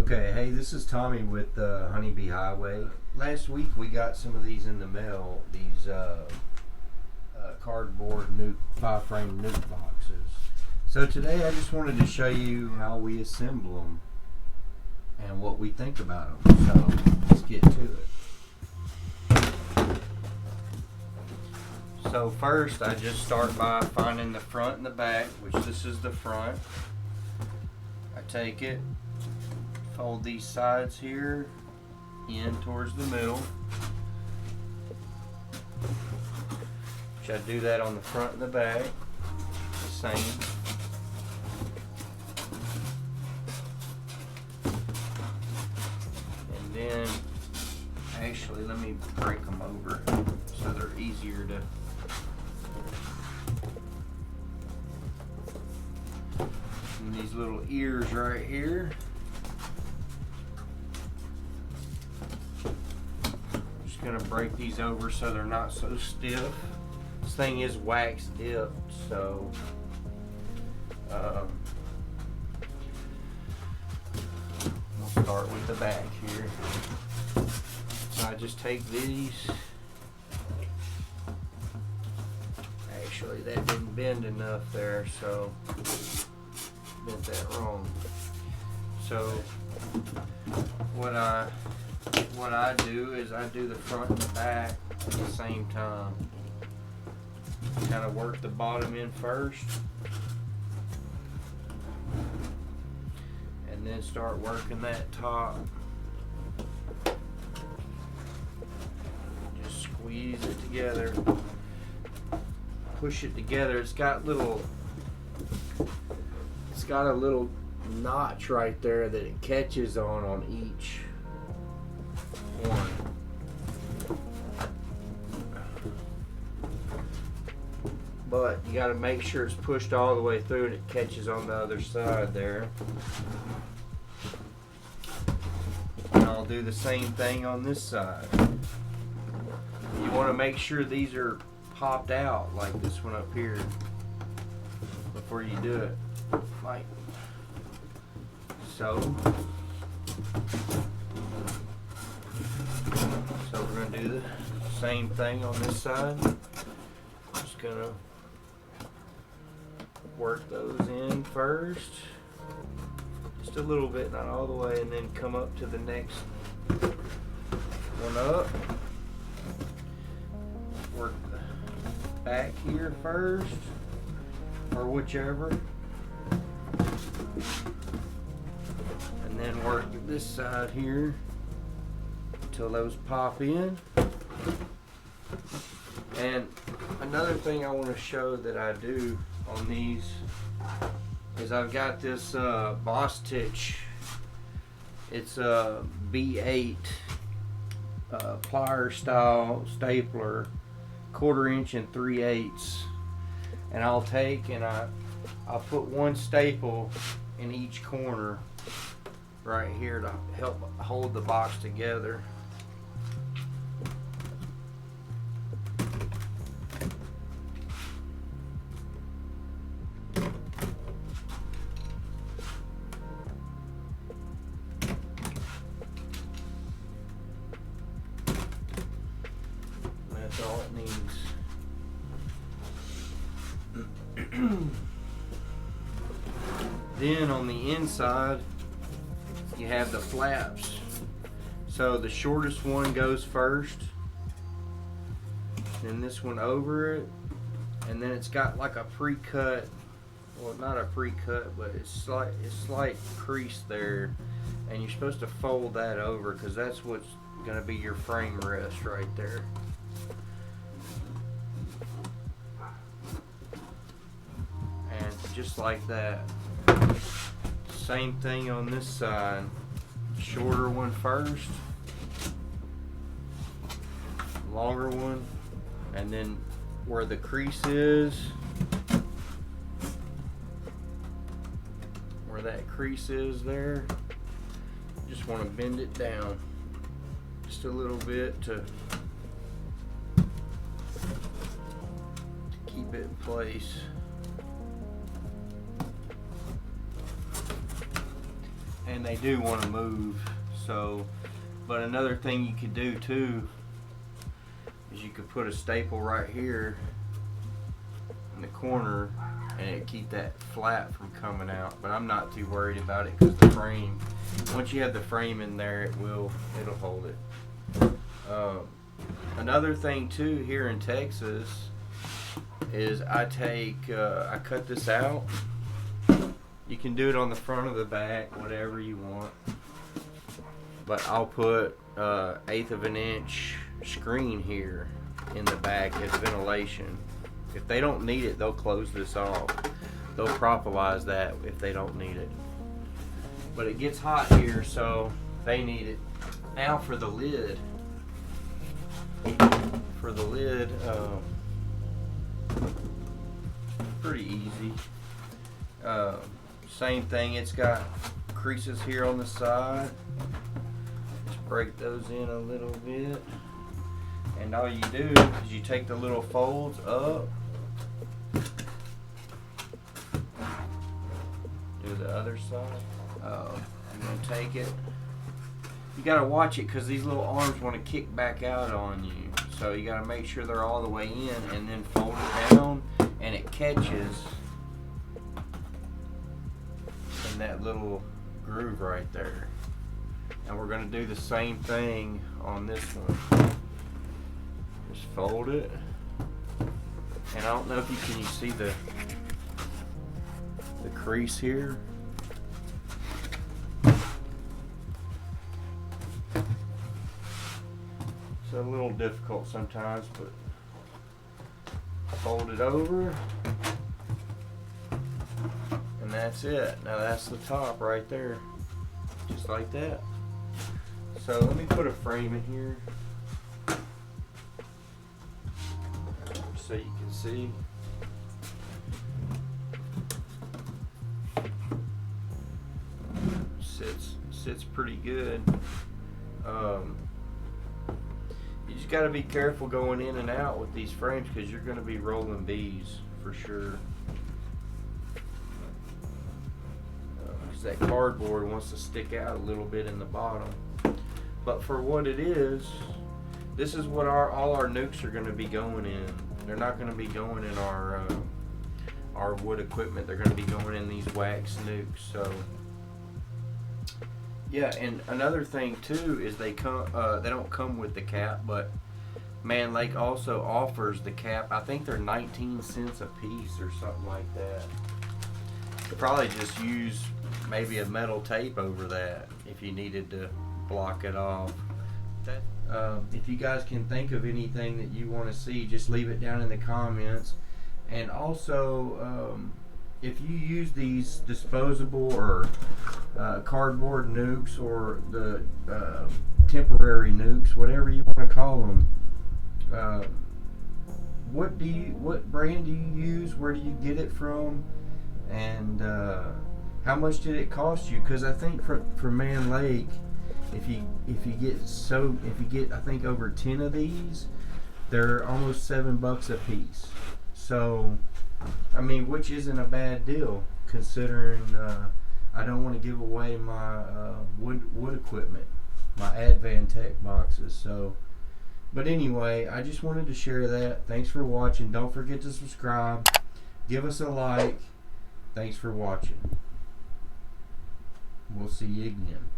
Okay, hey, this is Tommy with Honeybee Highway. Last week we got some of these in the mail, these cardboard nuke, 5-frame nuke boxes. So today I just wanted to show you how we assemble them and what we think about them. So let's get to it. So first I just start by finding the front and the back, which this is the front. I take it, fold these sides here in towards the middle, which I do that on the front and the back, the same. And then, actually, let me break them over so they're easier to. And these little ears right here. Gonna break these over so they're not so stiff. This thing is wax dipped, so we'll start with the back here. So I just take these. Actually, that didn't bend enough there, so bent that wrong. So what I do is I do the front and the back at the same time. Kind of work the bottom in first, and then start working that top. Just squeeze it together, push it together. It's got a little notch right there that it catches on each one. But you got to make sure it's pushed all the way through and it catches on the other side there. And I'll do the same thing on this side. You want to make sure these are popped out like this one up here before you do it, like so. So we're going to do the same thing on this side. Just going to work those in first. Just a little bit, not all the way, and then come up to the next one up. Work the back here first, or whichever. And then work this side here until those pop in. And another thing I want to show that I do on these is I've got this Boss Stitch. It's a B8 plier style stapler, 1/4 inch and 3/8. And I'll take and I'll put one staple in each corner right here to help hold the box together. That's all it needs. Then on the inside you have the flaps. So the shortest one goes first, then this one over it, and then it's got like a pre-cut, well, not a pre-cut, but it's slight crease there, and you're supposed to fold that over because that's what's going to be your frame rest right there. And just like that. Same thing on this side. Shorter one first, longer one, and then where the crease is, where that crease is there, you just want to bend it down just a little bit to keep it in place. and they do want to move. So, but another thing you could do too is you could put a staple right here in the corner and it keep that flat from coming out. But I'm not too worried about it because the frame, once you have the frame in there, it'll hold it. Another thing too here in Texas is I cut this out. You can do it on the front of the back, whatever you want. But I'll put 1/8 of an inch screen here in the back as ventilation. If they don't need it, they'll close this off. They'll propolize that if they don't need it. But it gets hot here, so they need it. Now for the lid. Pretty easy. Same thing, it's got creases here on the side. Just break those in a little bit. And all you do is you take the little folds up. Do the other side. I'm going to take it. You got to watch it because these little arms want to kick back out on you. So you got to make sure they're all the way in and then fold it down and it catches in that little groove right there. And we're going to do the same thing on this one. Just fold it. And I don't know if you can see the crease here. It's a little difficult sometimes, but fold it over. And that's it. Now that's the top right there. Just like that. So let me put a frame in here so you can see. Sits pretty good. You just got to be careful going in and out with these frames because you're going to be rolling bees for sure. Because that cardboard wants to stick out a little bit in the bottom. But for what it is, this is what all our Nucs are going to be going in. They're not going to be going in our wood equipment. They're going to be going in these wax Nucs. So yeah, and another thing too is they don't come with the cap, but Mann Lake also offers the cap. I think they're 19 cents a piece or something like that. You probably just use maybe a metal tape over that if you needed to block it off. If you guys can think of anything that you want to see, just leave it down in the comments. And also, if you use these disposable or cardboard Nucs or the temporary Nucs, whatever you want to call them, what brand do you use? Where do you get it from? And how much did it cost you? Because I think for Mann Lake, if you get I think over 10 of these, they're almost $7 a piece. So I mean, which isn't a bad deal considering I don't want to give away my wood equipment, my Advantech boxes. So, but anyway, I just wanted to share that. Thanks for watching. Don't forget to subscribe. Give us a like. Thanks for watching. We'll see you again.